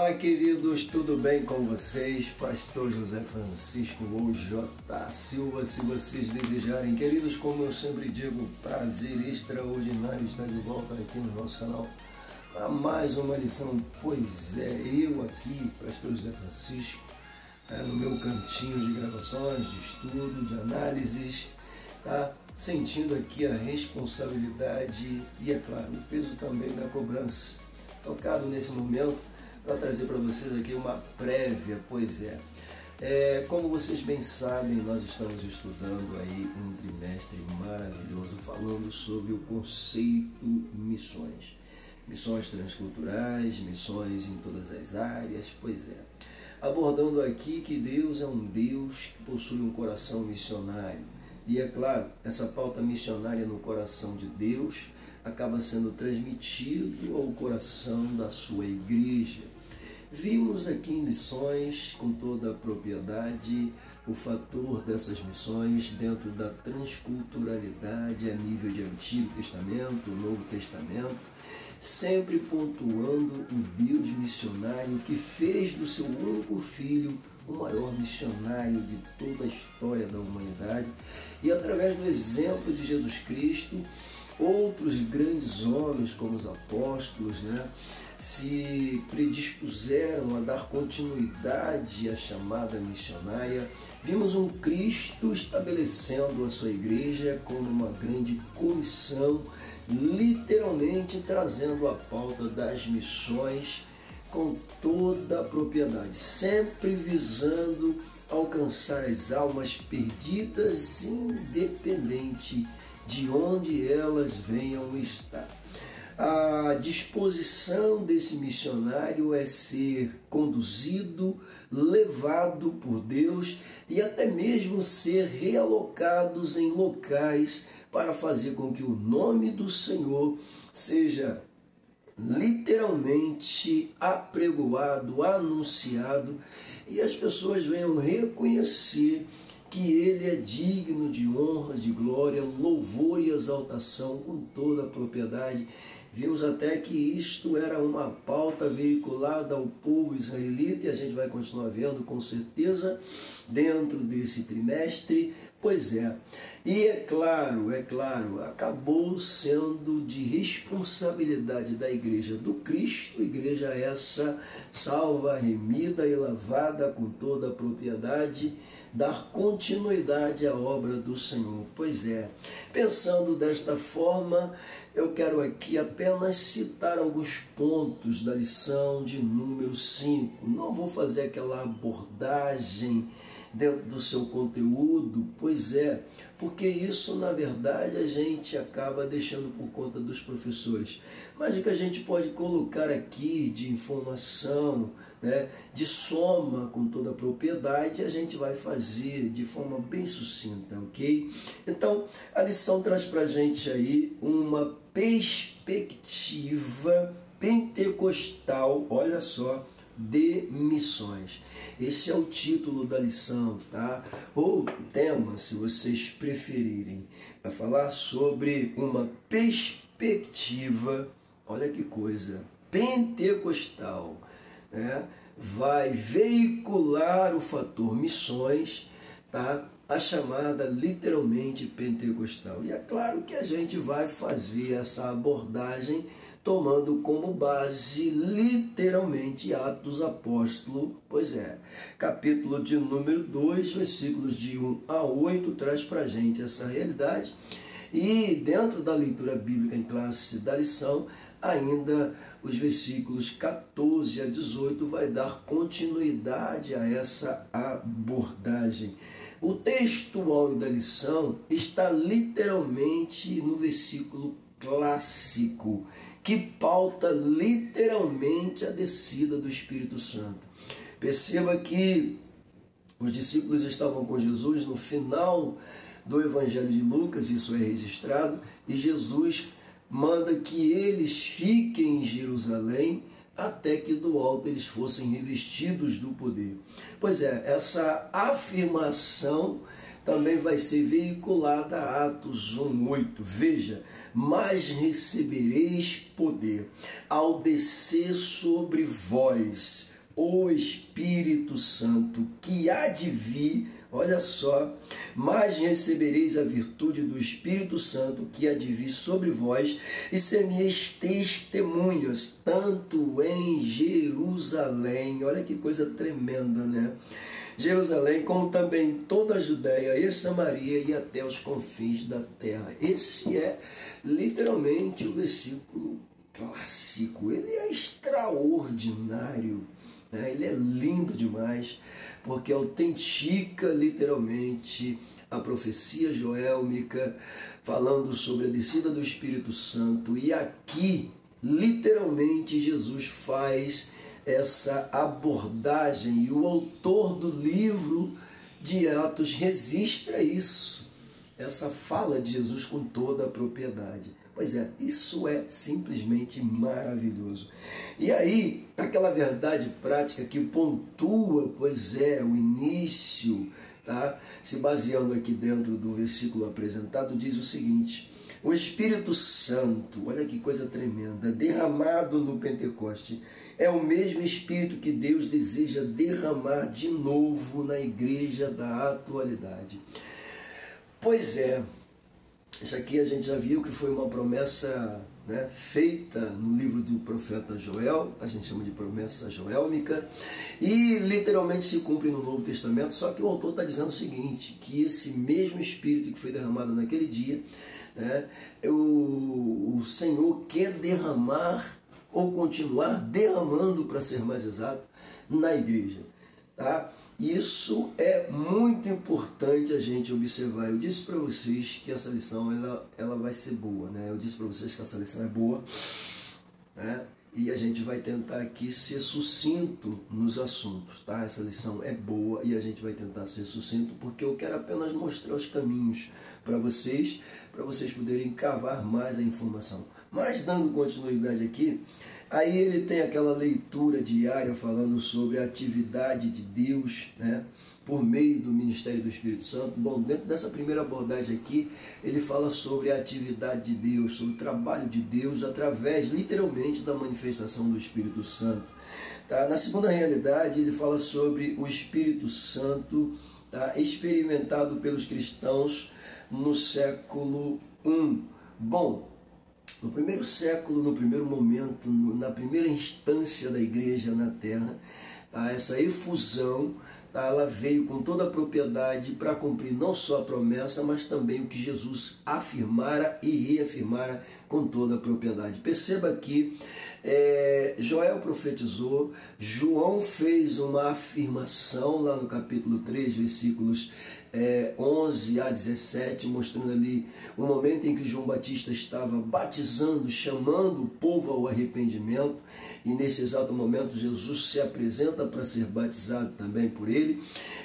Olá, queridos, tudo bem com vocês? Pastor José Francisco ou J. Silva, se vocês desejarem. Queridos, como eu sempre digo, prazer extraordinário estar de volta aqui no nosso canal para mais uma lição. Pois é, eu aqui, Pastor José Francisco, no meu cantinho de gravações, de estudo, de análises, tá? Sentindo aqui a responsabilidade e, é claro, o peso também da cobrança. Tocado nesse momento para trazer para vocês aqui uma prévia. Pois é, como vocês bem sabem, nós estamos estudando aí um trimestre maravilhoso falando sobre o conceito missões. Missões transculturais, missões em todas as áreas, pois é. Abordando aqui que Deus é um Deus que possui um coração missionário. E é claro, essa pauta missionária no coração de Deus acaba sendo transmitido ao coração da sua igreja. Vimos aqui em lições, com toda a propriedade, o fator dessas missões dentro da transculturalidade a nível de Antigo Testamento, Novo Testamento, sempre pontuando o Deus missionário que fez do seu único filho o maior missionário de toda a história da humanidade, e através do exemplo de Jesus Cristo, outros grandes homens como os apóstolos, se predispuseram a dar continuidade à chamada missionária. Vimos um Cristo estabelecendo a sua igreja como uma grande comissão, literalmente trazendo a pauta das missões com toda a propriedade, sempre visando alcançar as almas perdidas, independente de onde elas venham estar. A disposição desse missionário é ser conduzido, levado por Deus e até mesmo ser realocados em locais para fazer com que o nome do Senhor seja literalmente apregoado, anunciado, e as pessoas venham reconhecer que Ele é digno de honra, de glória, louvor e exaltação com toda a propriedade. Vimos até que isto era uma pauta veiculada ao povo israelita, e a gente vai continuar vendo com certeza dentro desse trimestre. Pois é, e é claro, acabou sendo de responsabilidade da Igreja do Cristo, igreja essa salva, remida e lavada com toda a propriedade, dar continuidade à obra do Senhor. Pois é, pensando desta forma, eu quero aqui apenas citar alguns pontos da lição de número 5. Não vou fazer aquela abordagem dentro do seu conteúdo, pois é, porque isso na verdade a gente acaba deixando por conta dos professores. Mas o que a gente pode colocar aqui de informação, de soma com toda a propriedade, a gente vai fazer de forma bem sucinta, ok? Então, a lição traz para a gente aí uma perspectiva pentecostal, olha só, de missões. Esse é o título da lição, tá? Ou tema, se vocês preferirem, vai falar sobre uma perspectiva, olha que coisa, pentecostal, vai veicular o fator missões, tá? A chamada literalmente pentecostal. E é claro que a gente vai fazer essa abordagem tomando como base literalmente Atos dos Apóstolos, pois é, capítulo de número 2, versículos de 1 a 8, traz para a gente essa realidade. E dentro da leitura bíblica em classe da lição, ainda os versículos 14 a 18 vai dar continuidade a essa abordagem. O textual da lição está literalmente no versículo clássico, que pauta literalmente a descida do Espírito Santo. Perceba que os discípulos estavam com Jesus no final do Evangelho de Lucas, isso é registrado, e Jesus manda que eles fiquem em Jerusalém até que do alto eles fossem revestidos do poder. Pois é, essa afirmação também vai ser veiculada a Atos 1:8. Veja, mas recebereis poder ao descer sobre vós o Espírito Santo, que há de vir, olha só, mas recebereis a virtude do Espírito Santo, que há de vir sobre vós, e sereis testemunhas, tanto em Jerusalém, olha que coisa tremenda, né? Jerusalém, como também toda a Judéia e Samaria e até os confins da terra. Esse é literalmente o versículo clássico, ele é extraordinário, né? Ele é lindo demais, porque autentica literalmente a profecia joélmica, falando sobre a descida do Espírito Santo, e aqui literalmente Jesus faz essa abordagem, e o autor do livro de Atos registra isso, essa fala de Jesus com toda a propriedade. Pois é, isso é simplesmente maravilhoso. E aí, aquela verdade prática que pontua, pois é, o início, tá? Se baseando aqui dentro do versículo apresentado, diz o seguinte: o Espírito Santo, olha que coisa tremenda, derramado no Pentecoste, é o mesmo Espírito que Deus deseja derramar de novo na igreja da atualidade. Pois é, isso aqui a gente já viu que foi uma promessa, né, feita no livro do profeta Joel, a gente chama de promessa joélmica, e literalmente se cumpre no Novo Testamento, só que o autor está dizendo o seguinte, que esse mesmo Espírito que foi derramado naquele dia, né, o Senhor quer derramar, ou continuar derramando, para ser mais exato, na igreja, tá? Isso é muito importante a gente observar. Eu disse para vocês que essa lição ela vai ser boa, né? Eu disse para vocês que essa lição é boa, né? E a gente vai tentar aqui ser sucinto nos assuntos, tá? Essa lição é boa e a gente vai tentar ser sucinto, porque eu quero apenas mostrar os caminhos para vocês poderem cavar mais a informação. Mas dando continuidade aqui, aí ele tem aquela leitura diária falando sobre a atividade de Deus, né, por meio do ministério do Espírito Santo. Bom, dentro dessa primeira abordagem aqui, ele fala sobre a atividade de Deus, sobre o trabalho de Deus através, literalmente, da manifestação do Espírito Santo. Tá? Na segunda realidade, ele fala sobre o Espírito Santo, tá, experimentado pelos cristãos no século I. Bom, no primeiro século, no primeiro momento, na primeira instância da igreja na terra, tá, essa efusão, tá, ela veio com toda a propriedade para cumprir não só a promessa, mas também o que Jesus afirmara e reafirmara com toda a propriedade. Perceba que Joel profetizou, João fez uma afirmação lá no capítulo 3, versículos 11 a 17, mostrando ali o momento em que João Batista estava batizando, chamando o povo ao arrependimento, e nesse exato momento Jesus se apresenta para ser batizado também por ele,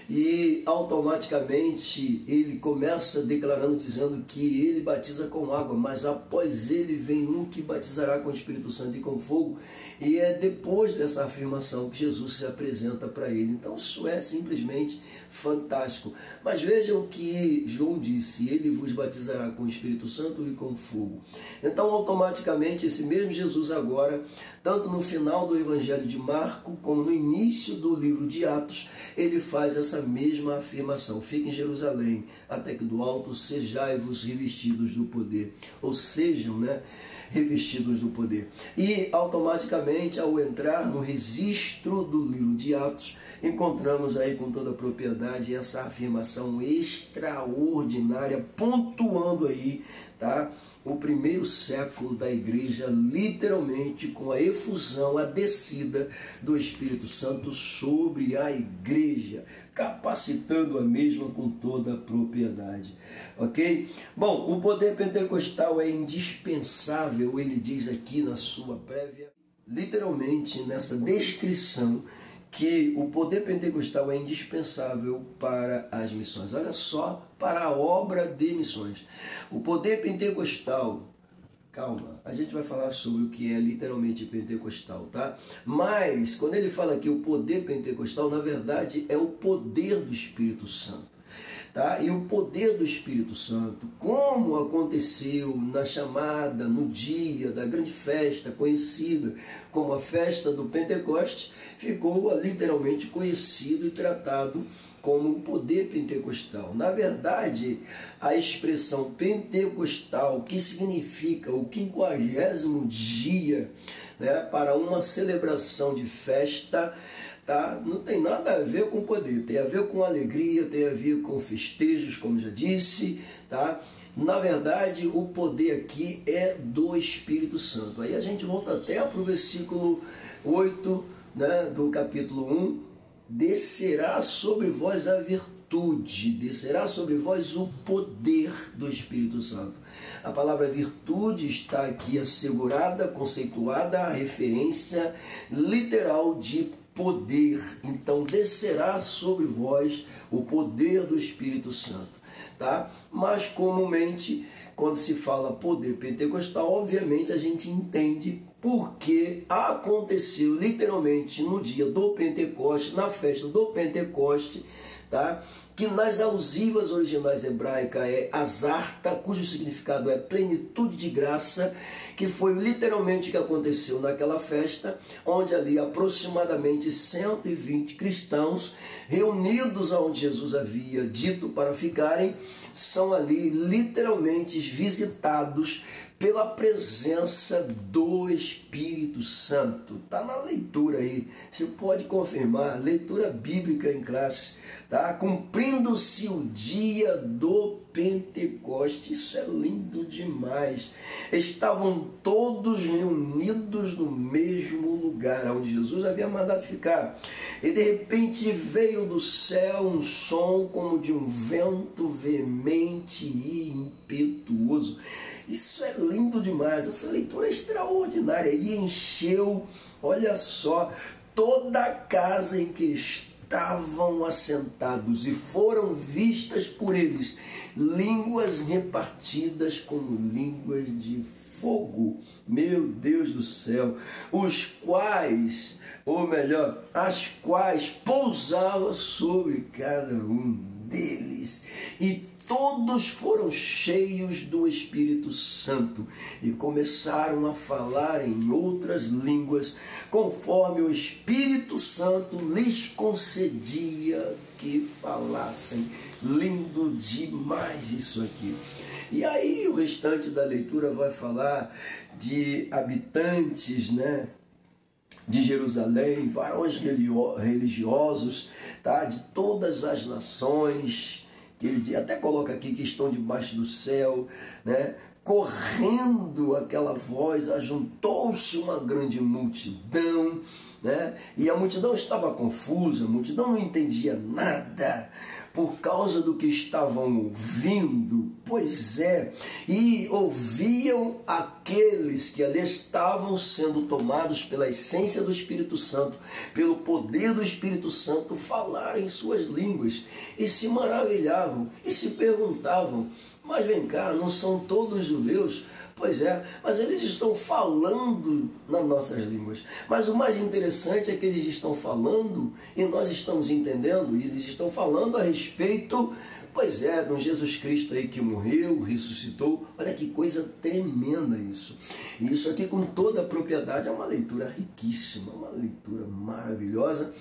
e automaticamente ele começa declarando, dizendo que ele batiza com água, mas após ele vem um que batizará com o Espírito Santo e com fogo, e é depois dessa afirmação que Jesus se apresenta para ele. Então isso é simplesmente fantástico. Mas vejam o que João disse: ele vos batizará com o Espírito Santo e com fogo. Então automaticamente esse mesmo Jesus agora, tanto no final do Evangelho de Marcos como no início do livro de Atos, ele faz essa mesma afirmação: fique em Jerusalém, até que do alto sejai-vos revestidos do poder, ou sejam, né, revestidos do poder. E automaticamente, ao entrar no registro do livro de Atos, encontramos aí com toda a propriedade essa afirmação extraordinária, pontuando aí, tá, o primeiro século da igreja, literalmente com a efusão, a descida do Espírito Santo sobre a igreja, capacitando a mesma com toda a propriedade. Ok? Bom, o poder pentecostal é indispensável, ele diz aqui na sua prévia, literalmente nessa descrição, que o poder pentecostal é indispensável para as missões. Olha só, para a obra de missões. O poder pentecostal, calma, a gente vai falar sobre o que é literalmente pentecostal, tá? Mas, quando ele fala aqui o poder pentecostal, na verdade é o poder do Espírito Santo. tá? E o poder do Espírito Santo, como aconteceu na chamada, no dia da grande festa, conhecida como a festa do Pentecoste, ficou literalmente conhecido e tratado como o poder pentecostal. Na verdade, a expressão pentecostal, que significa o 50º dia, né, para uma celebração de festa, tá? Não tem nada a ver com poder, tem a ver com alegria, tem a ver com festejos, como já disse, tá? Na verdade, o poder aqui é do Espírito Santo. Aí a gente volta até para o versículo 8, né, do capítulo 1, descerá sobre vós a virtude, descerá sobre vós o poder do Espírito Santo. A palavra virtude está aqui assegurada, conceituada, a referência literal de poder. Então descerá sobre vós o poder do Espírito Santo, tá? Mas comumente, quando se fala poder pentecostal, obviamente a gente entende porque aconteceu literalmente no dia do Pentecoste, na festa do Pentecoste, tá? Que nas alusivas originais hebraicas é azarta, cujo significado é plenitude de graça, que foi literalmente o que aconteceu naquela festa, onde ali aproximadamente 120 cristãos, reunidos aonde Jesus havia dito para ficarem, são ali literalmente visitados pela presença do Espírito Santo. Está na leitura aí, você pode confirmar, leitura bíblica em classe, tá? Cumprindo-se o dia do Pentecoste, isso é lindo demais. Estavam todos reunidos no mesmo lugar onde Jesus havia mandado ficar, e de repente veio do céu um som como de um vento veemente e impetuoso. Isso é lindo demais, essa leitura é extraordinária, e encheu, olha só, toda a casa em que estavam assentados, e foram vistas por eles línguas repartidas como línguas de fogo. Meu Deus do céu, os quais, ou melhor, as quais pousavam sobre cada um deles, e todos foram cheios do Espírito Santo e começaram a falar em outras línguas, conforme o Espírito Santo lhes concedia que falassem. Lindo demais isso aqui. E aí o restante da leitura vai falar de habitantes, né, de Jerusalém, varões religiosos, tá, de todas as nações, que ele até coloca aqui que estão debaixo do céu, né? Correndo aquela voz, ajuntou-se uma grande multidão, né? E a multidão estava confusa, a multidão não entendia nada por causa do que estavam ouvindo, pois é, e ouviam aqueles que ali estavam sendo tomados pela essência do Espírito Santo, pelo poder do Espírito Santo, falar em suas línguas, e se maravilhavam, e se perguntavam, mas vem cá, não são todos judeus? Pois é, mas eles estão falando nas nossas línguas. Mas o mais interessante é que eles estão falando e nós estamos entendendo, e eles estão falando a respeito, pois é, de um Jesus Cristo aí que morreu, ressuscitou. Olha que coisa tremenda isso. E isso aqui com toda a propriedade é uma leitura riquíssima, uma leitura maravilhosa,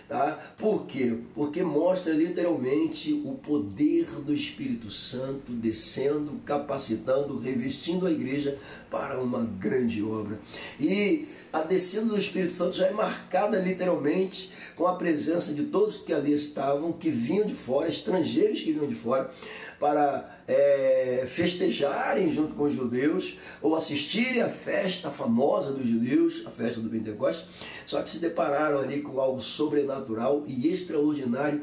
tá? Por quê? Porque mostra literalmente o poder do Espírito Santo descendo, capacitando, revestindo a igreja para uma grande obra. E a descida do Espírito Santo já é marcada literalmente com a presença de todos que ali estavam, que vinham de fora, estrangeiros que vinham de fora, para festejarem junto com os judeus, ou assistirem à festa famosa dos judeus, a festa do Pentecostes, só que se depararam ali com algo sobrenatural e extraordinário,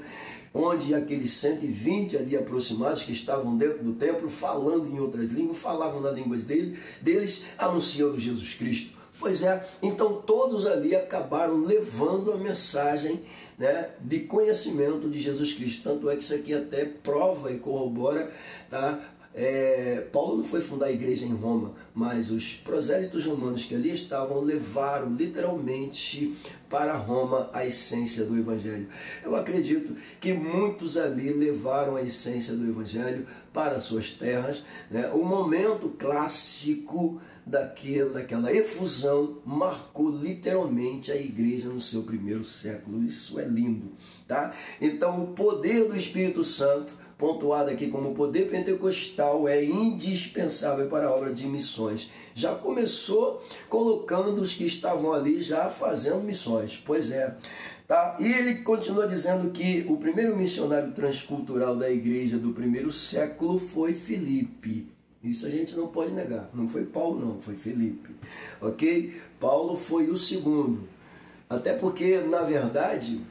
onde aqueles 120 ali aproximados que estavam dentro do templo, falando em outras línguas, falavam nas línguas deles, anunciando Jesus Cristo. Pois é, então todos ali acabaram levando a mensagem, né, de conhecimento de Jesus Cristo. Tanto é que isso aqui até prova e corrobora, tá, Paulo não foi fundar a igreja em Roma, mas os prosélitos romanos que ali estavam levaram literalmente para Roma a essência do Evangelho. Eu acredito que muitos ali levaram a essência do Evangelho para suas terras, né? O momento clássico daquela efusão marcou literalmente a igreja no seu primeiro século. Isso é lindo, tá? Então o poder do Espírito Santo, pontuado aqui como poder pentecostal, é indispensável para a obra de missões. Já começou colocando os que estavam ali já fazendo missões, pois é. Tá? E ele continua dizendo que o primeiro missionário transcultural da igreja do primeiro século foi Filipe. Isso a gente não pode negar. Não foi Paulo não, foi Filipe. Ok? Paulo foi o segundo. Até porque, na verdade,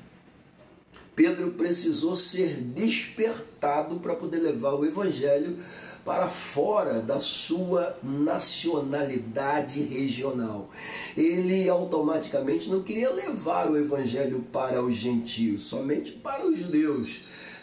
Pedro precisou ser despertado para poder levar o evangelho para fora da sua nacionalidade regional. Ele automaticamente não queria levar o evangelho para os gentios, somente para os judeus.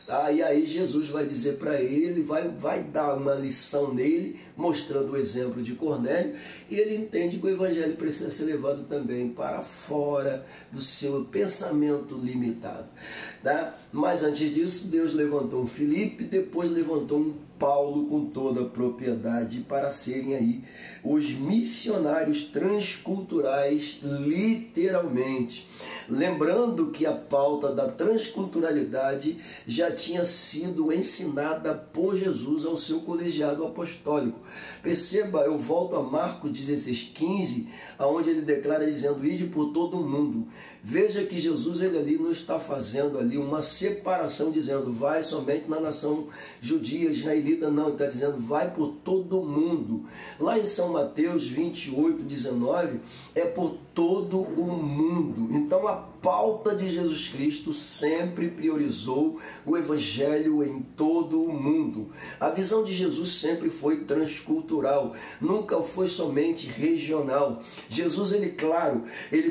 Tá? E aí Jesus vai dizer para ele, vai dar uma lição nele, mostrando o exemplo de Cornélio, e ele entende que o evangelho precisa ser levado também para fora do seu pensamento limitado. Tá? Mas antes disso, Deus levantou um Filipe, depois levantou um Paulo com toda a propriedade para serem aí os missionários transculturais, literalmente. Lembrando que a pauta da transculturalidade já tinha sido ensinada por Jesus ao seu colegiado apostólico. Perceba, eu volto a Marcos 16,15, onde ele declara dizendo, ide por todo o mundo. Veja que Jesus ele ali não está fazendo ali uma separação, dizendo, vai somente na nação judia, israelita, não, ele está dizendo, vai por todo o mundo. Lá em São Mateus 28,19, é por todo o mundo. Então a pauta de Jesus Cristo sempre priorizou o evangelho em todo o mundo. A visão de Jesus sempre foi transcultural, nunca foi somente regional. Jesus, ele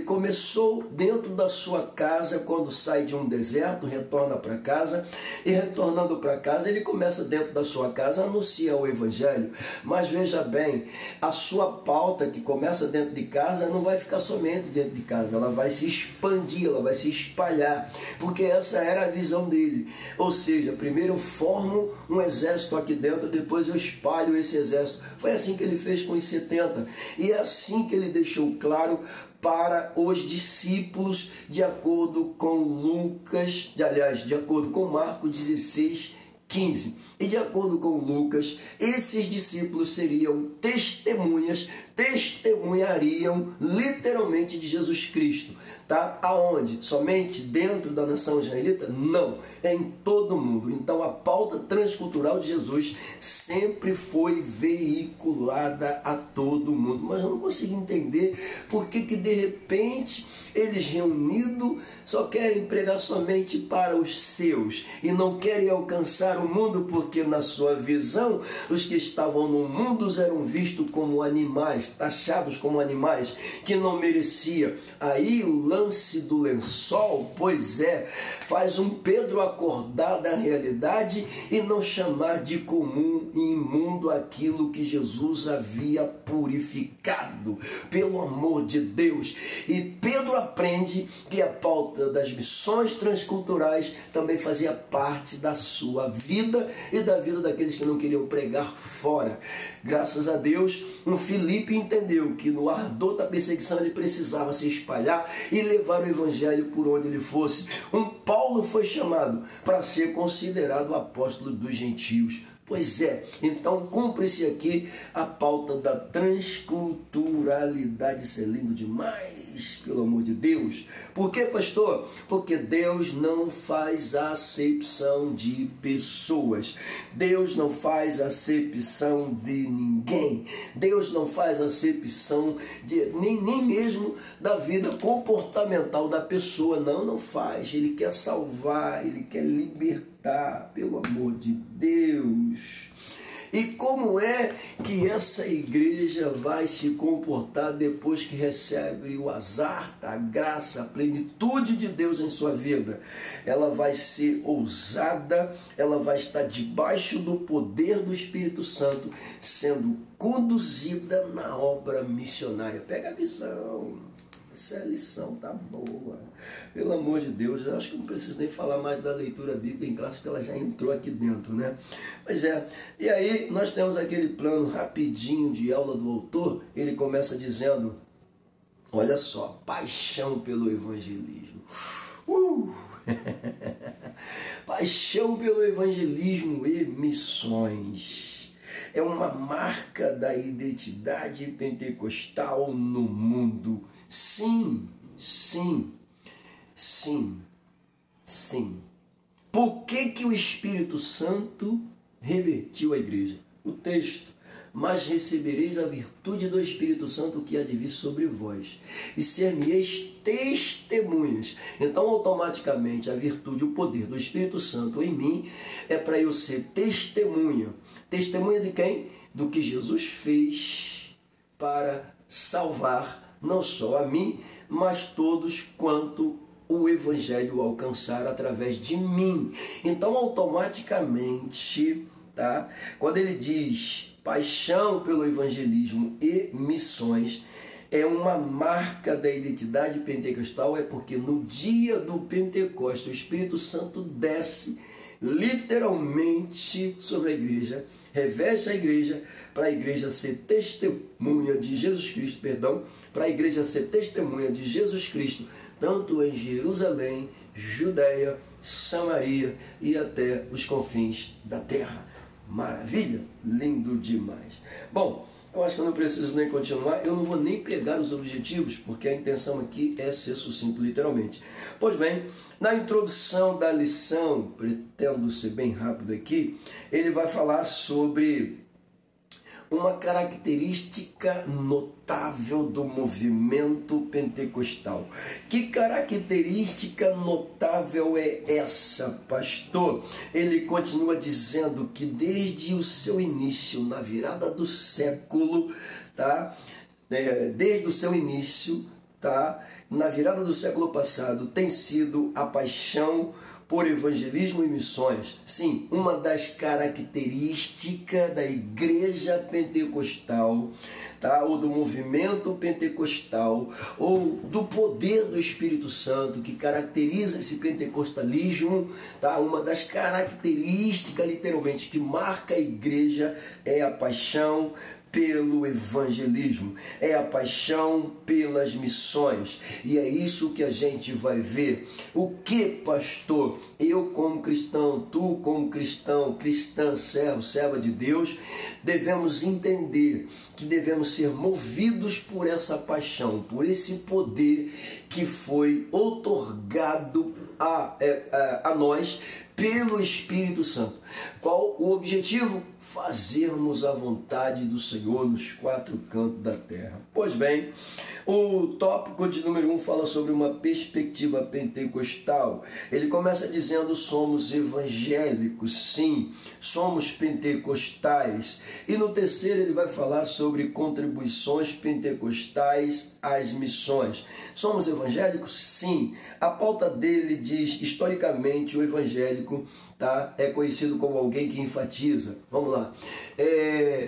começou dentro da sua casa, quando sai de um deserto, retorna para casa, e retornando para casa, ele começa dentro da sua casa a anunciar o evangelho. Mas veja bem, a sua pauta que começa dentro de casa não vai ficar somente dentro de casa, ela vai se expandir, ela vai se espalhar, porque essa era a visão dele. Ou seja, primeiro eu formo um exército aqui dentro, depois eu espalho esse exército. Foi assim que ele fez com os 70, e é assim que ele deixou claro para os discípulos, de acordo com Lucas, de acordo com Marcos 16,15. E de acordo com Lucas, esses discípulos seriam testemunhariam literalmente de Jesus Cristo. Tá? Aonde? Somente dentro da nação israelita? Não, é em todo o mundo. Então a pauta transcultural de Jesus sempre foi veiculada a todo mundo. Mas eu não consigo entender por que de repente eles reunidos só querem pregar somente para os seus e não querem alcançar o mundo, porque na sua visão os que estavam no mundo eram vistos como animais, taxados como animais que não merecia. Aí o lance do lençol, pois é, faz um Pedro acordar da realidade e não chamar de comum e imundo aquilo que Jesus havia purificado, pelo amor de Deus. E Pedro aprende que a pauta das missões transculturais também fazia parte da sua vida e da vida daqueles que não queriam pregar fora. Graças a Deus, um Filipe entendeu que no ardor da perseguição ele precisava se espalhar e levar o evangelho por onde ele fosse. Um Paulo foi chamado para ser considerado o apóstolo dos gentios. Pois é, então cumpre-se aqui a pauta da transculturalidade. Isso é lindo demais, pelo amor de Deus. Por quê, pastor? Porque Deus não faz acepção de pessoas. Deus não faz acepção de ninguém. Deus não faz acepção de nem mesmo da vida comportamental da pessoa. Não faz. Ele quer salvar, ele quer libertar, pelo amor de Deus. E como é que essa igreja vai se comportar depois que recebe o azar, a graça, a plenitude de Deus em sua vida? Ela vai ser ousada, ela vai estar debaixo do poder do Espírito Santo, sendo conduzida na obra missionária. Pega a visão. Essa lição tá boa. Pelo amor de Deus, eu acho que não preciso nem falar mais da leitura bíblica em classe, porque ela já entrou aqui dentro, né? Pois é. E aí nós temos aquele plano rapidinho de aula do autor. Ele começa dizendo, olha só, paixão pelo evangelismo. Paixão pelo evangelismo e missões. É uma marca da identidade pentecostal no mundo. Sim, sim, sim, sim. Por que o Espírito Santo revertiu a igreja? O texto, mas recebereis a virtude do Espírito Santo que há de vir sobre vós, e ser-me-eis testemunhas. Então, automaticamente, a virtude, o poder do Espírito Santo em mim é para eu ser testemunha. Testemunha de quem? Do que Jesus fez para salvar não só a mim, mas todos quanto o Evangelho alcançar através de mim. Então, automaticamente, tá? Quando ele diz paixão pelo evangelismo e missões, é uma marca da identidade pentecostal, é porque no dia do Pentecostes o Espírito Santo desce literalmente sobre a igreja, reveste a igreja, para a igreja ser testemunha de Jesus Cristo, para a igreja ser testemunha de Jesus Cristo, tanto em Jerusalém, Judeia, Samaria e até os confins da terra. Maravilha? Lindo demais. Bom, eu acho que eu não preciso nem continuar, eu não vou nem pegar os objetivos, porque a intenção aqui é ser sucinto literalmente. Pois bem, na introdução da lição, pretendo ser bem rápido aqui, ele vai falar sobre uma característica notável do movimento pentecostal. Que característica notável é essa, pastor? Ele continua dizendo que desde o seu início, na virada do século, tá? Desde o seu início, tá? Na virada do século passado, tem sido a paixão por evangelismo e missões. Sim, uma das características da igreja pentecostal, tá? Ou do movimento pentecostal, ou do poder do Espírito Santo que caracteriza esse pentecostalismo, tá? Uma das características, literalmente, que marca a igreja é a paixão pelo evangelismo, é a paixão pelas missões, e é isso que a gente vai ver. O que, pastor, eu como cristão, tu como cristão, cristã, servo, serva de Deus, devemos entender que devemos ser movidos por essa paixão, por esse poder que foi outorgado a nós pelo Espírito Santo. Qual o objetivo? Fazermos a vontade do Senhor nos quatro cantos da terra. Pois bem, o tópico de número 1 fala sobre uma perspectiva pentecostal. Ele começa dizendo: somos evangélicos, sim, somos pentecostais. E no terceiro ele vai falar sobre contribuições pentecostais às missões. Somos evangélicos? Sim. A pauta dele diz, historicamente, o evangélico, tá, é conhecido como alguém que enfatiza. Vamos lá.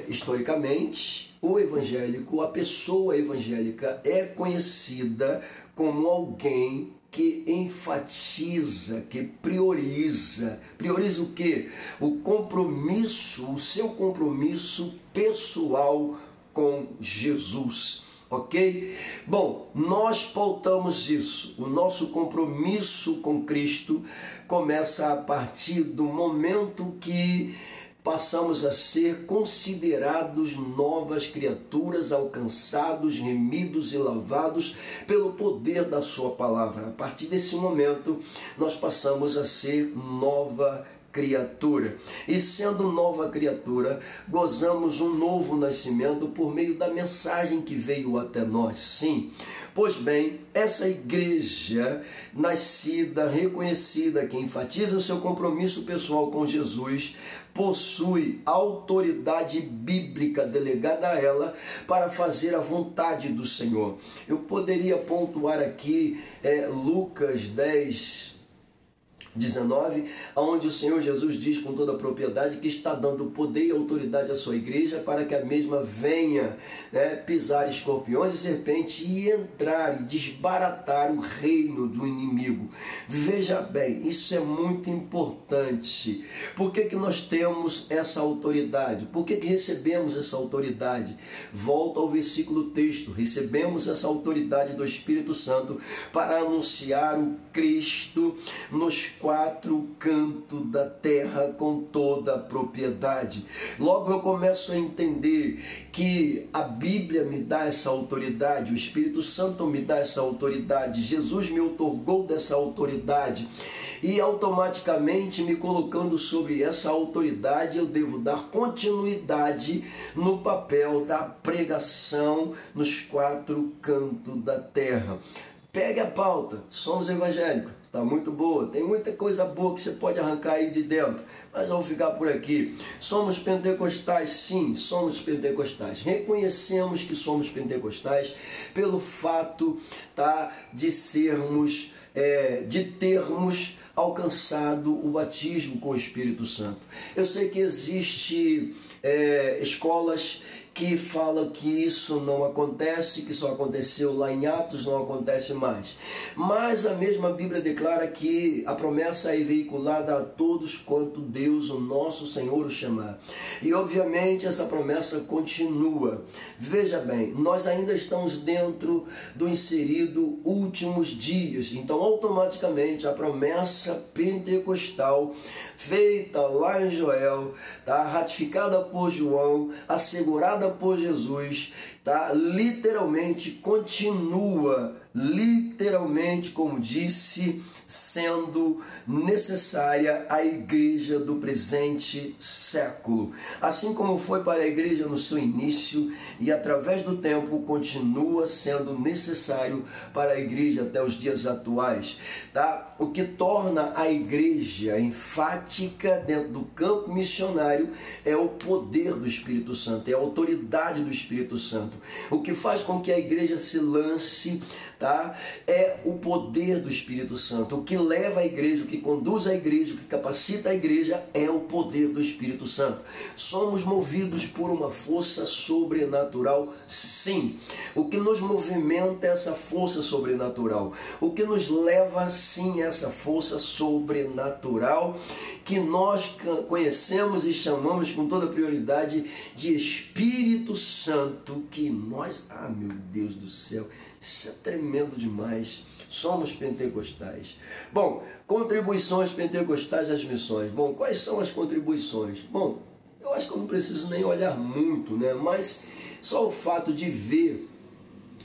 Historicamente, o evangélico, a pessoa evangélica é conhecida como alguém que enfatiza, que prioriza. Prioriza o quê? O compromisso, o seu compromisso pessoal com Jesus. Ok? Bom, nós pautamos isso. O nosso compromisso com Cristo começa a partir do momento que passamos a ser considerados novas criaturas, alcançados, remidos e lavados pelo poder da sua palavra. A partir desse momento, nós passamos a ser nova criatura. E sendo nova criatura, gozamos um novo nascimento por meio da mensagem que veio até nós. Sim. Pois bem, essa igreja nascida, reconhecida, que enfatiza o seu compromisso pessoal com Jesus, possui autoridade bíblica delegada a ela para fazer a vontade do Senhor. Eu poderia pontuar aqui Lucas 10, 19, onde o Senhor Jesus diz com toda a propriedade que está dando poder e autoridade à sua igreja para que a mesma venha pisar escorpiões e serpentes e entrar e desbaratar o reino do inimigo. Veja bem, isso é muito importante. Por que nós temos essa autoridade? Por que recebemos essa autoridade? Volta ao versículo texto. Recebemos essa autoridade do Espírito Santo para anunciar o Cristo nos 4 cantos da terra com toda a propriedade. Logo eu começo a entender que a Bíblia me dá essa autoridade, o Espírito Santo me dá essa autoridade, Jesus me outorgou dessa autoridade. E automaticamente me colocando sobre essa autoridade, eu devo dar continuidade no papel da pregação nos 4 cantos da terra. Pegue a pauta, somos evangélicos, está muito boa, tem muita coisa boa que você pode arrancar aí de dentro, mas vamos ficar por aqui. Somos pentecostais? Sim, somos pentecostais. Reconhecemos que somos pentecostais pelo fato de sermos, de termos alcançado o batismo com o Espírito Santo. Eu sei que existe escolas que falam que isso não acontece, que só aconteceu lá em Atos, não acontece mais. Mas a mesma Bíblia declara que a promessa é veiculada a todos quanto Deus, o nosso Senhor, o chamar. E obviamente essa promessa continua. Veja bem, nós ainda estamos dentro do inserido últimos dias. Então automaticamente a promessa pentecostal feita lá em Joel, ratificada por João, assegurada por Jesus, literalmente continua, literalmente, como disse, sendo necessária a igreja do presente século. Assim como foi para a igreja no seu início e através do tempo continua sendo necessário para a igreja até os dias atuais. O que torna a igreja enfática dentro do campo missionário é o poder do Espírito Santo, é a autoridade do Espírito Santo. O que faz com que a igreja se lance é o poder do Espírito Santo. O que leva a igreja, o que conduz a igreja, o que capacita a igreja é o poder do Espírito Santo. Somos movidos por uma força sobrenatural, sim. O que nos movimenta é essa força sobrenatural. O que nos leva, sim, é essa força sobrenatural que nós conhecemos e chamamos com toda prioridade de Espírito Santo, que nós, meu Deus do céu, isso é tremendo demais. Somos pentecostais. Bom, contribuições pentecostais às missões. Bom, quais são as contribuições? Bom, eu acho que eu não preciso nem olhar muito, mas só o fato de ver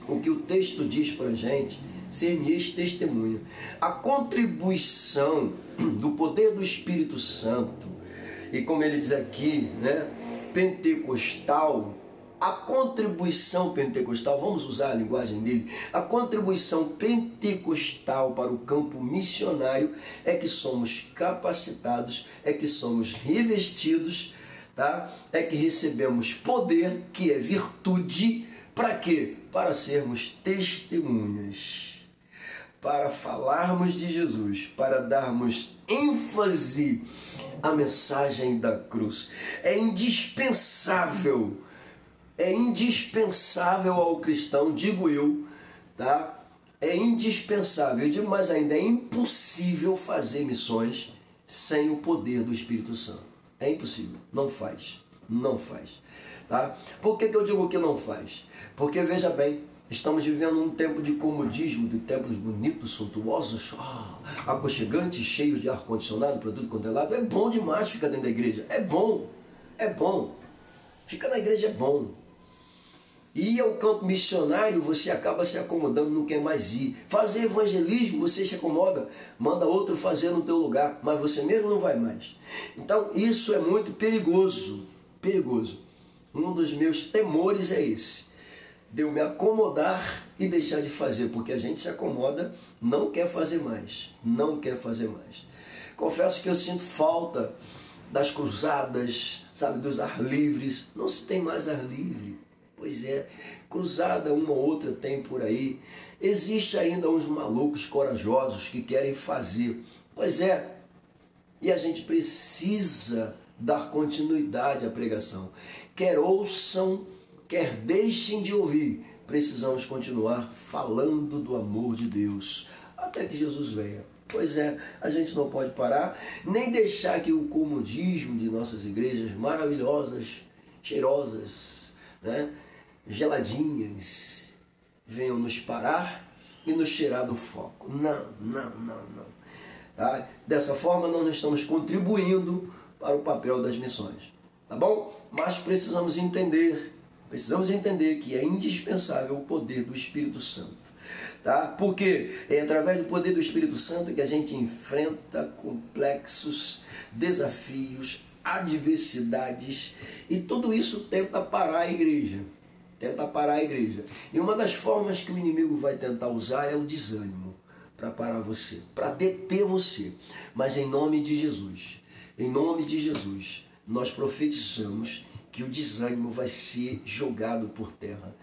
o que o texto diz para a gente, ser-me-eis testemunha. A contribuição do poder do Espírito Santo, e como ele diz aqui, pentecostal, a contribuição pentecostal, vamos usar a linguagem dele, a contribuição pentecostal para o campo missionário é que somos capacitados, é que somos revestidos, é que recebemos poder, que é virtude, para quê? Para sermos testemunhas, para falarmos de Jesus, para darmos ênfase à mensagem da cruz. É indispensável ao cristão, digo eu, é indispensável, eu digo mais ainda, é impossível fazer missões sem o poder do Espírito Santo. É impossível, não faz. Por que eu digo que não faz? Porque, veja bem, estamos vivendo um tempo de comodismo, de templos bonitos, suntuosos, aconchegantes, cheios de ar-condicionado para tudo quanto é lado. É bom demais ficar dentro da igreja, é bom. Ficar na igreja é bom. Ir ao campo missionário, você acaba se acomodando, não quer mais ir. Fazer evangelismo, você se acomoda, manda outro fazer no teu lugar, mas você mesmo não vai mais. Então isso é muito perigoso, perigoso. Um dos meus temores é esse, de eu me acomodar e deixar de fazer, porque a gente se acomoda, não quer fazer mais, não quer fazer mais. Confesso que eu sinto falta das cruzadas, sabe, dos ar livres. Não se tem mais ar livre. Pois é, cruzada uma ou outra tem por aí. Existe ainda uns malucos corajosos que querem fazer. Pois é, e a gente precisa dar continuidade à pregação. Quer ouçam, quer deixem de ouvir, precisamos continuar falando do amor de Deus, até que Jesus venha. Pois é, a gente não pode parar, nem deixar que o comodismo de nossas igrejas maravilhosas, cheirosas, né, geladinhas, venham nos parar e nos tirar do foco. Não, não, não, não. Tá? Dessa forma nós não estamos contribuindo para o papel das missões. Tá bom? Mas precisamos entender que é indispensável o poder do Espírito Santo. Tá? Porque é através do poder do Espírito Santo que a gente enfrenta complexos desafios, adversidades, e tudo isso tenta parar a igreja. Tenta parar a igreja. E uma das formas que o inimigo vai tentar usar é o desânimo para parar você, para deter você. Mas em nome de Jesus, nós profetizamos que o desânimo vai ser jogado por terra.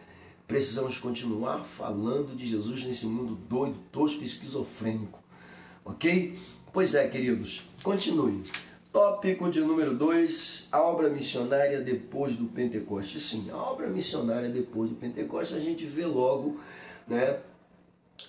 Precisamos continuar falando de Jesus nesse mundo doido, tosco e esquizofrênico. Ok? Pois é, queridos, continue. Tópico de número 2, a obra missionária depois do Pentecoste. Sim, a obra missionária depois do Pentecoste a gente vê logo, né,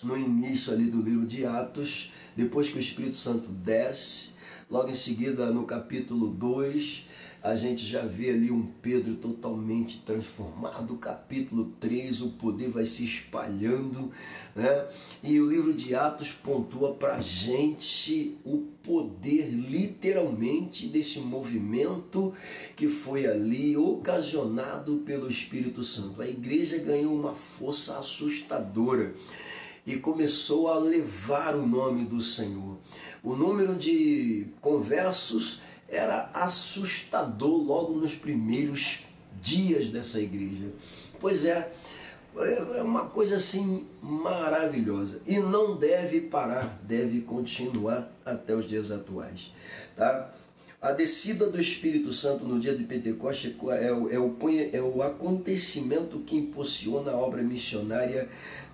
no início ali do livro de Atos, depois que o Espírito Santo desce, logo em seguida no capítulo 2, a gente já vê ali um Pedro totalmente transformado. Capítulo 3, o poder vai se espalhando, né? E o livro de Atos pontua para a gente o poder literalmente desse movimento que foi ali ocasionado pelo Espírito Santo. A igreja ganhou uma força assustadora e começou a levar o nome do Senhor. O número de conversos era assustador logo nos primeiros dias dessa igreja. Pois é uma coisa assim maravilhosa. E não deve parar, deve continuar até os dias atuais. Tá? A descida do Espírito Santo no dia de Pentecoste é o acontecimento que impulsiona a obra missionária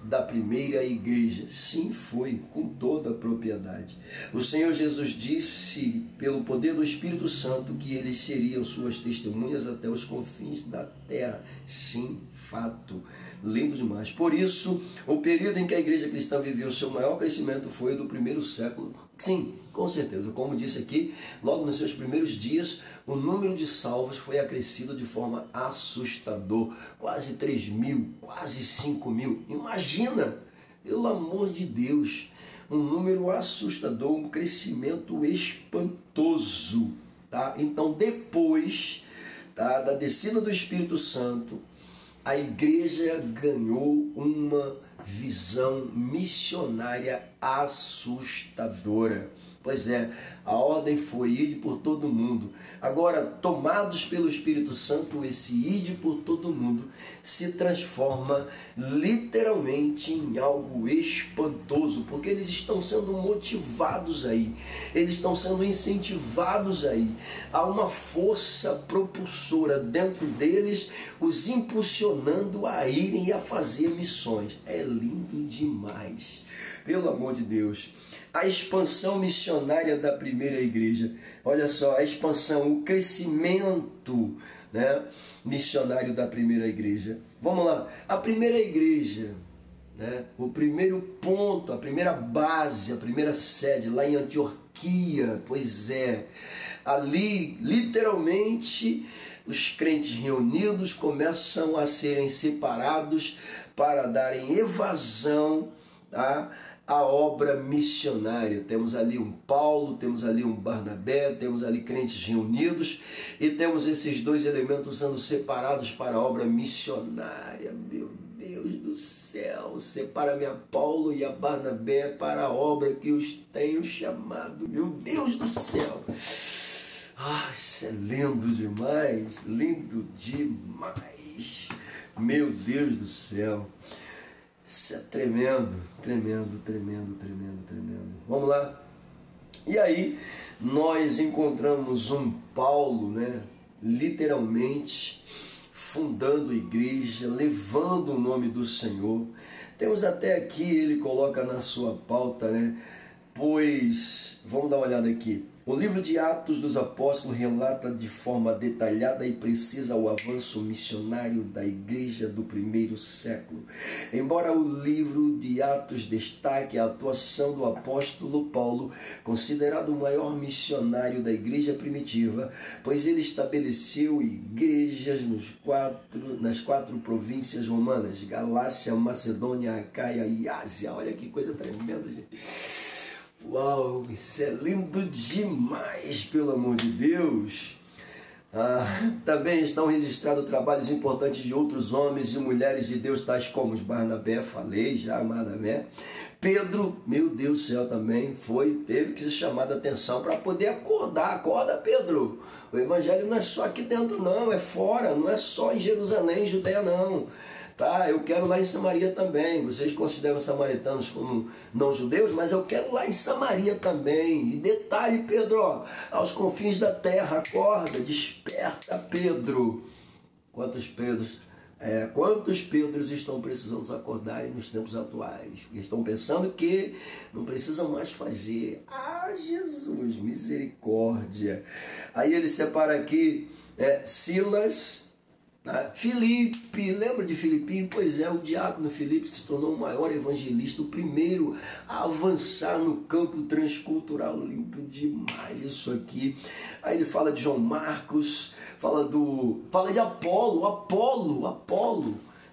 da primeira igreja. Sim, foi, com toda a propriedade. O Senhor Jesus disse, pelo poder do Espírito Santo, que eles seriam suas testemunhas até os confins da terra. Sim, fato. Lindo demais. Por isso, o período em que a igreja cristã viveu o seu maior crescimento foi o do primeiro século. Sim, com certeza. Como disse aqui, logo nos seus primeiros dias, o número de salvos foi acrescido de forma assustadora. Quase 3.000, quase 5.000. Imagina, pelo amor de Deus, um número assustador, um crescimento espantoso. Tá? Então, depois, tá, da descida do Espírito Santo, a igreja ganhou uma visão missionária assustadora. Pois é, a ordem foi ide por todo mundo. Agora, tomados pelo Espírito Santo, esse ide por todo mundo se transforma literalmente em algo espantoso, porque eles estão sendo motivados aí, eles estão sendo incentivados aí. Há uma força propulsora dentro deles, os impulsionando a irem e a fazer missões. É lindo demais, pelo amor de Deus. A expansão missionária da primeira igreja. Olha só, a expansão, o crescimento, né, missionário da primeira igreja. Vamos lá, a primeira igreja, né, o primeiro ponto, a primeira base, a primeira sede lá em Antioquia. Pois é, ali literalmente os crentes reunidos começam a serem separados para darem evasão, tá, a obra missionária. Temos ali um Paulo, temos ali um Barnabé, temos ali crentes reunidos e temos esses dois elementos sendo separados para a obra missionária. Meu Deus do céu, separa-me a Paulo e a Barnabé para a obra que os tenho chamado. Meu Deus do céu. Isso é lindo demais, lindo demais. Meu Deus do céu. Isso é tremendo, tremendo, tremendo, tremendo, tremendo. Vamos lá. E aí nós encontramos um Paulo, né, literalmente fundando a igreja, levando o nome do Senhor. Temos até aqui, ele coloca na sua pauta, né? Pois, vamos dar uma olhada aqui. O livro de Atos dos Apóstolos relata de forma detalhada e precisa o avanço missionário da igreja do primeiro século. Embora o livro de Atos destaque a atuação do apóstolo Paulo, considerado o maior missionário da igreja primitiva, pois ele estabeleceu igrejas nas quatro províncias romanas, Galácia, Macedônia, Acaia e Ásia. Olha que coisa tremenda, gente. Uau, isso é lindo demais, pelo amor de Deus. Também estão registrados trabalhos importantes de outros homens e mulheres de Deus, tais como os Barnabé, falei já, Barnabé. Pedro, meu Deus do céu, também teve que ser chamado a atenção para poder acordar. Acorda, Pedro. O evangelho não é só aqui dentro, não, é fora, não é só em Jerusalém, Judeia, não. Tá, eu quero lá em Samaria também. Vocês consideram os samaritanos como não judeus, mas eu quero lá em Samaria também. E detalhe, Pedro, aos confins da terra, acorda, desperta, Pedro. Quantos Pedros estão precisando acordar nos tempos atuais? Porque estão pensando que não precisam mais fazer. Jesus, misericórdia. Aí ele separa aqui Silas, Filipe, lembra de Filipinho? Pois é, o diácono Filipe se tornou o maior evangelista, o primeiro a avançar no campo transcultural. Lindo demais isso aqui. Aí ele fala de João Marcos, fala de Apolo,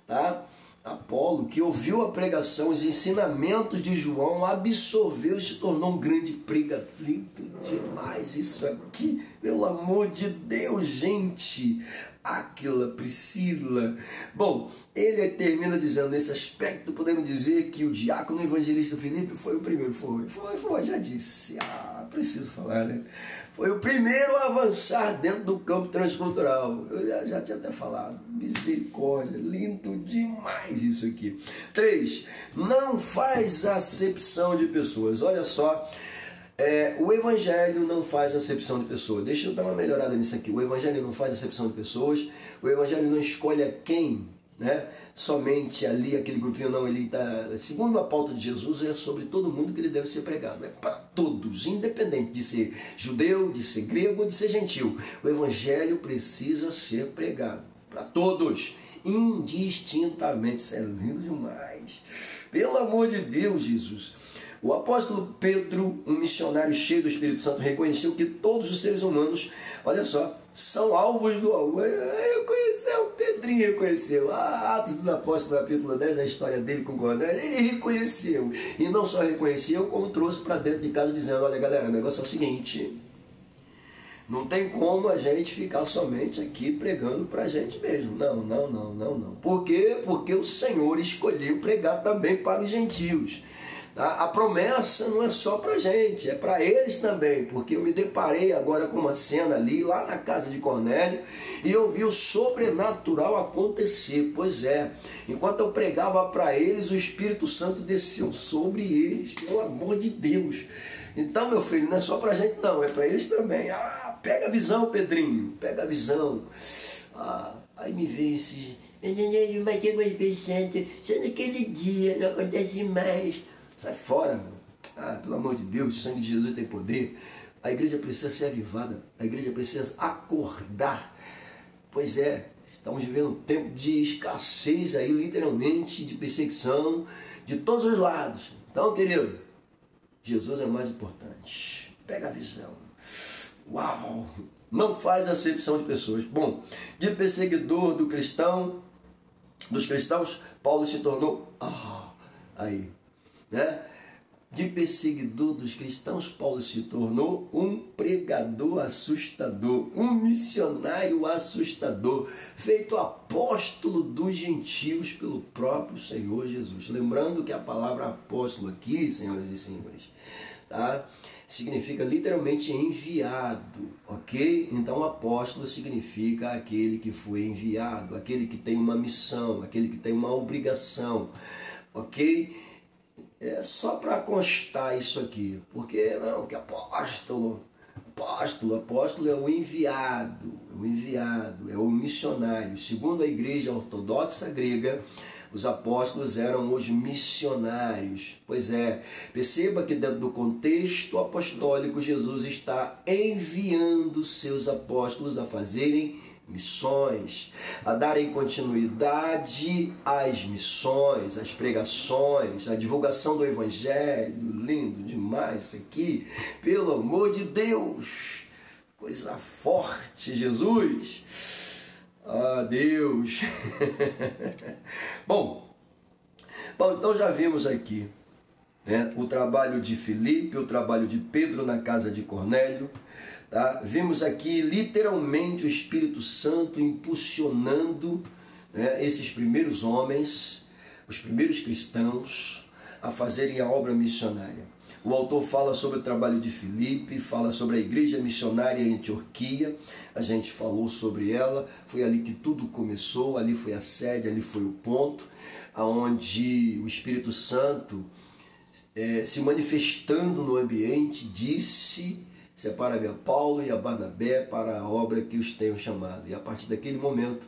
tá? Apolo, que ouviu a pregação, os ensinamentos de João, absorveu e se tornou um grande pregador. Lindo demais isso aqui, pelo amor de Deus, gente. Aquila, Priscila. Bom, ele termina dizendo, nesse aspecto, podemos dizer que o diácono evangelista Filipe foi o primeiro. Foi, já disse. Preciso falar, né? Foi o primeiro a avançar dentro do campo transcultural. Eu já tinha até falado. Misericórdia, lindo demais isso aqui. 3. Não faz acepção de pessoas. Olha só. O evangelho não faz acepção de pessoas. Deixa eu dar uma melhorada nisso aqui. O evangelho não faz acepção de pessoas. O evangelho não escolhe a quem, né? Somente ali, aquele grupinho, não. Ele tá, segundo a pauta de Jesus, é sobre todo mundo que ele deve ser pregado. É para todos, independente de ser judeu, de ser grego ou de ser gentil. O evangelho precisa ser pregado para todos, indistintamente. Isso é lindo demais. Pelo amor de Deus, Jesus. O apóstolo Pedro, um missionário cheio do Espírito Santo, reconheceu que todos os seres humanos, olha só, são alvos do amor. O Pedrinho reconheceu. Atos dos Apóstolos, capítulo 10, a história dele com Cornélio, ele reconheceu. E não só reconheceu, como trouxe para dentro de casa dizendo, olha galera, o negócio é o seguinte, não tem como a gente ficar somente aqui pregando para a gente mesmo. Não. Por quê? Porque o Senhor escolheu pregar também para os gentios. A promessa não é só para a gente, é para eles também, porque eu me deparei agora com uma cena ali, lá na casa de Cornélio, e eu vi o sobrenatural acontecer. Pois é, enquanto eu pregava para eles, o Espírito Santo desceu sobre eles, pelo amor de Deus. Então, meu filho, não é só para a gente não, é para eles também. Pega a visão, Pedrinho, pega a visão. Aí me vê esse... Mas que coisa pensante, só naquele dia, não acontece mais. Sai fora, meu. Pelo amor de Deus, o sangue de Jesus tem poder. A igreja precisa ser avivada. A igreja precisa acordar. Pois é, estamos vivendo um tempo de escassez aí, literalmente, de perseguição de todos os lados. Então, querido, Jesus é mais importante. Pega a visão. Uau! Não faz acepção de pessoas. Bom, de perseguidor dos cristãos, Paulo se tornou... aí... né? de perseguidor dos cristãos, Paulo se tornou um pregador assustador, um missionário assustador, feito apóstolo dos gentios pelo próprio Senhor Jesus. Lembrando que a palavra apóstolo aqui, senhoras e senhores, tá? Significa literalmente enviado, ok? Então apóstolo significa aquele que foi enviado, aquele que tem uma missão, aquele que tem uma obrigação, ok? É só para constar isso aqui, porque não, que apóstolo é o enviado, é o missionário. Segundo a igreja ortodoxa grega, os apóstolos eram os missionários. Pois é, perceba que dentro do contexto apostólico, Jesus está enviando seus apóstolos a fazerem missões, a darem continuidade às missões, às pregações, à divulgação do Evangelho. Lindo demais isso aqui, pelo amor de Deus, coisa forte, Jesus. Ah, Deus. Bom, então já vimos aqui, né, o trabalho de Filipe, o trabalho de Pedro na casa de Cornélio. Tá? Vimos aqui literalmente o Espírito Santo impulsionando, né, esses primeiros homens, os primeiros cristãos, a fazerem a obra missionária. O autor fala sobre o trabalho de Filipe, fala sobre a igreja missionária em Antioquia. A gente falou sobre ela, foi ali que tudo começou, ali foi a sede, ali foi o ponto, onde o Espírito Santo, se manifestando no ambiente, disse: separa-me a Paulo e a Barnabé para a obra que os tenho chamado. E a partir daquele momento,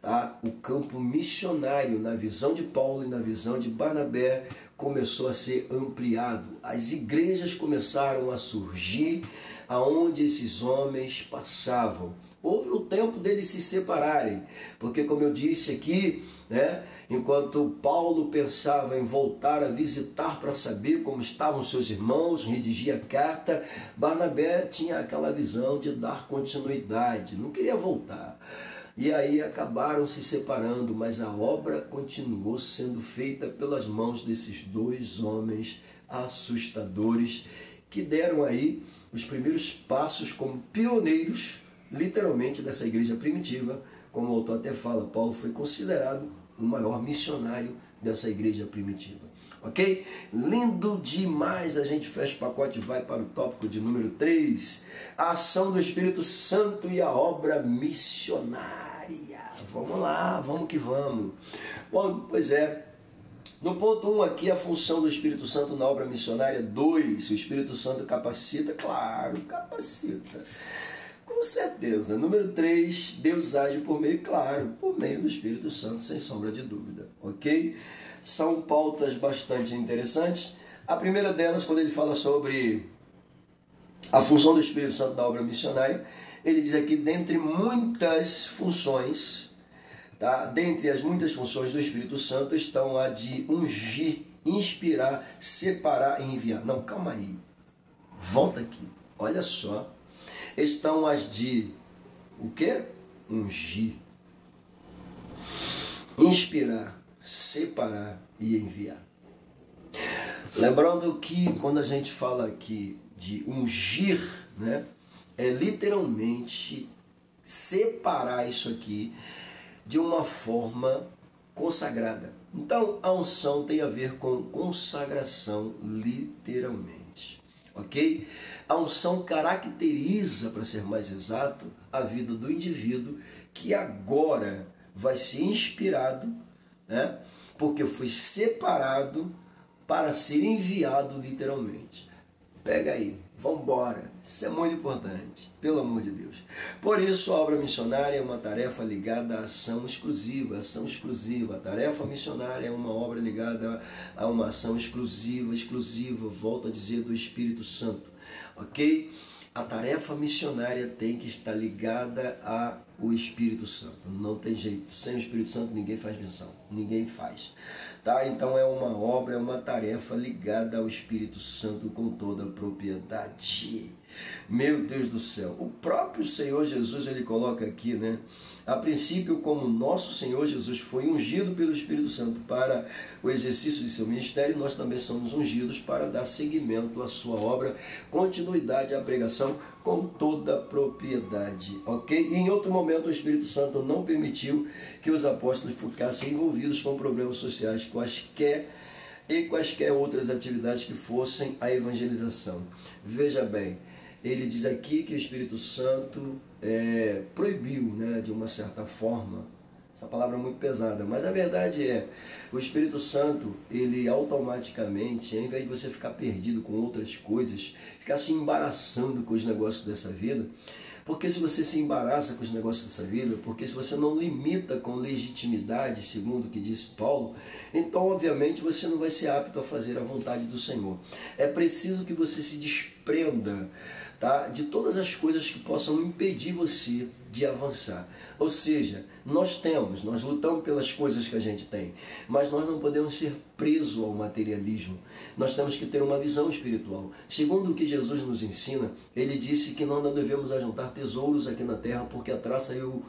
tá, o campo missionário, na visão de Paulo e na visão de Barnabé, começou a ser ampliado. As igrejas começaram a surgir aonde esses homens passavam. Houve o tempo deles se separarem, porque, como eu disse aqui, né, enquanto Paulo pensava em voltar a visitar para saber como estavam seus irmãos, redigia a carta, Barnabé tinha aquela visão de dar continuidade, não queria voltar. E aí acabaram se separando, mas a obra continuou sendo feita pelas mãos desses dois homens assustadores, que deram aí os primeiros passos como pioneiros, literalmente, dessa igreja primitiva. Como o autor até fala, Paulo foi considerado o maior missionário dessa igreja primitiva. Ok? Lindo demais. A gente fecha o pacote e vai para o tópico de número 3. A ação do Espírito Santo e a obra missionária. Vamos lá, vamos que vamos. Bom, pois é. No ponto 1 aqui, a função do Espírito Santo na obra missionária. 2, o Espírito Santo capacita. Claro, capacita. Com certeza. Número 3, Deus age por meio, claro, por meio do Espírito Santo, sem sombra de dúvida. Ok? São pautas bastante interessantes. A primeira delas, quando ele fala sobre a função do Espírito Santo na obra missionária, ele diz aqui, dentre muitas funções, tá? Dentre as muitas funções do Espírito Santo estão a de ungir, inspirar, separar e enviar. Não, calma aí. Volta aqui. Olha só. Estão as de o quê? Ungir, inspirar, separar e enviar. Lembrando que quando a gente fala aqui de ungir, né, é literalmente separar isso aqui de uma forma consagrada. Então a unção tem a ver com consagração, literalmente. Ok? A unção caracteriza, para ser mais exato, a vida do indivíduo que agora vai ser inspirado, né, porque foi separado para ser enviado literalmente. Pega aí, vamos embora. Isso é muito importante, pelo amor de Deus. Por isso, a obra missionária é uma tarefa ligada à ação exclusiva. Ação exclusiva. A tarefa missionária é uma obra ligada a uma ação exclusiva, volto a dizer, do Espírito Santo. Ok? A tarefa missionária tem que estar ligada ao Espírito Santo. Não tem jeito. Sem o Espírito Santo ninguém faz missão. Ninguém faz. Tá? Então é uma obra, é uma tarefa ligada ao Espírito Santo com toda a propriedade. Meu Deus do céu. O próprio Senhor Jesus, ele coloca aqui, né, A princípio, como nosso Senhor Jesus foi ungido pelo Espírito Santo para o exercício de seu ministério, nós também somos ungidos para dar seguimento à sua obra, continuidade à pregação com toda a propriedade, ok? E em outro momento o Espírito Santo não permitiu que os apóstolos ficassem envolvidos com problemas sociais quaisquer outras atividades que fossem a evangelização. Veja bem, ele diz aqui que o Espírito Santo proibiu, né, de uma certa forma. Essa palavra é muito pesada, mas a verdade é, o Espírito Santo, ele automaticamente, ao invés de você ficar perdido com outras coisas, ficar se embaraçando com os negócios dessa vida, porque se você se embaraça com os negócios dessa vida, porque se você não limita com legitimidade, segundo o que disse Paulo, então obviamente você não vai ser apto a fazer a vontade do Senhor. É preciso que você se desprenda, tá, de todas as coisas que possam impedir você de avançar. Ou seja, nós lutamos pelas coisas que a gente tem, mas nós não podemos ser presos ao materialismo. Nós temos que ter uma visão espiritual. Segundo o que Jesus nos ensina, ele disse que nós não devemos ajuntar tesouros aqui na terra, porque a traça e o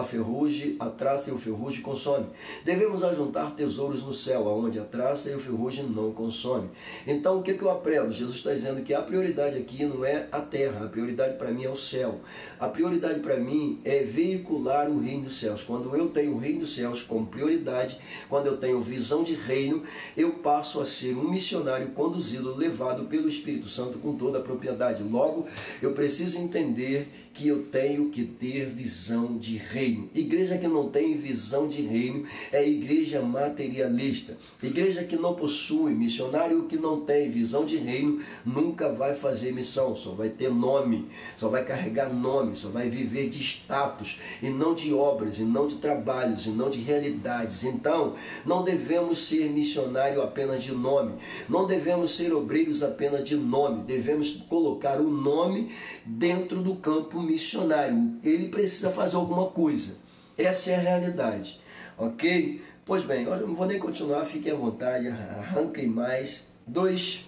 ferrugem consome. Devemos ajuntar tesouros no céu, onde a traça e o ferrugem não consome. Então o que eu aprendo? Jesus está dizendo que a prioridade aqui não é a terra, a prioridade para mim é o céu. A prioridade para mim é veicular o reino dos céus. Quando eu tenho o reino dos céus como prioridade, quando eu tenho visão de reino, eu passo a ser um missionário conduzido, levado pelo Espírito Santo com toda a propriedade. Logo, eu preciso entender que eu tenho que ter visão de reino. Igreja que não tem visão de reino é igreja materialista. Igreja que não possui, missionário que não tem visão de reino, nunca vai fazer missão, só vai ter nome, só vai carregar nome, só vai viver de status, e não de obras, e não de trabalhos, e não de realidades. Então, não devemos ser missionário apenas de nome, não devemos ser obreiros apenas de nome, devemos colocar o nome dentro do campo missionário. Ele precisa fazer alguma coisa. Essa é a realidade, ok? Pois bem, eu não vou nem continuar, fiquem à vontade, arranquem mais. 2.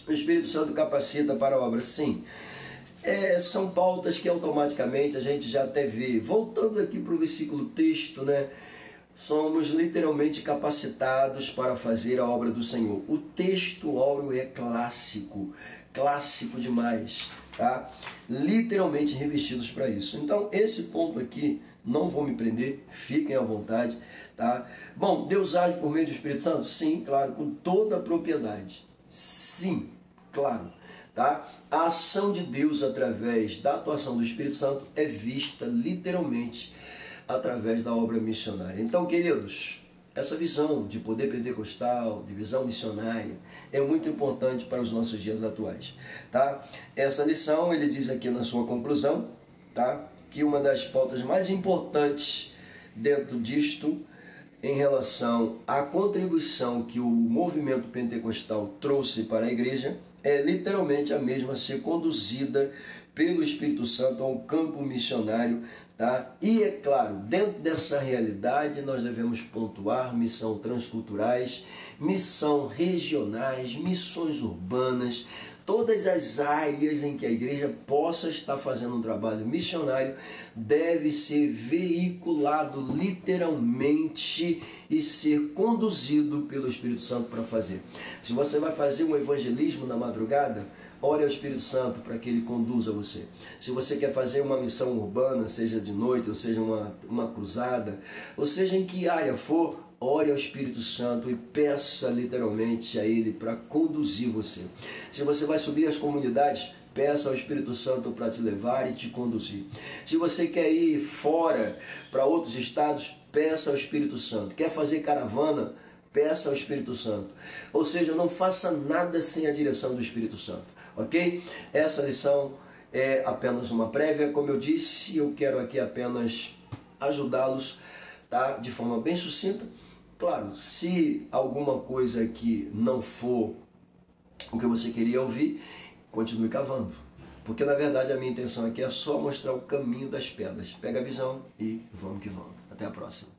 O Espírito Santo capacita para a obra. Sim, são pautas que automaticamente a gente já até vê. Voltando aqui para o versículo texto, né? Somos literalmente capacitados para fazer a obra do Senhor. O texto áureo é clássico demais, tá? Literalmente revestidos para isso. Então, esse ponto aqui, não vou me prender, fiquem à vontade, tá? Bom, Deus age por meio do Espírito Santo? Sim, claro, com toda a propriedade. Sim, claro, tá? A ação de Deus através da atuação do Espírito Santo é vista literalmente através da obra missionária. Então, queridos, essa visão de poder pentecostal, de visão missionária, é muito importante para os nossos dias atuais, tá? Essa lição, ele diz aqui na sua conclusão, tá? Que uma das pautas mais importantes dentro disto, em relação à contribuição que o movimento pentecostal trouxe para a igreja, é literalmente a mesma ser conduzida pelo Espírito Santo ao campo missionário, tá? E é claro, dentro dessa realidade nós devemos pontuar missão transculturais, missão regionais, missões urbanas, todas as áreas em que a igreja possa estar fazendo um trabalho missionário deve ser veiculado literalmente e ser conduzido pelo Espírito Santo para fazer. Se você vai fazer um evangelismo na madrugada, ore ao Espírito Santo para que ele conduza você. Se você quer fazer uma missão urbana, seja de noite, ou seja uma cruzada, ou seja em que área for, ore ao Espírito Santo e peça literalmente a Ele para conduzir você. Se você vai subir as comunidades, peça ao Espírito Santo para te levar e te conduzir. Se você quer ir fora para outros estados, peça ao Espírito Santo. Quer fazer caravana? Peça ao Espírito Santo. Ou seja, não faça nada sem a direção do Espírito Santo. Ok? Essa lição é apenas uma prévia. Como eu disse, eu quero aqui apenas ajudá-los, tá? De forma bem sucinta. Claro, se alguma coisa aqui não for o que você queria ouvir, continue cavando. Porque na verdade a minha intenção aqui é só mostrar o caminho das pedras. Pega a visão e vamos que vamos. Até a próxima.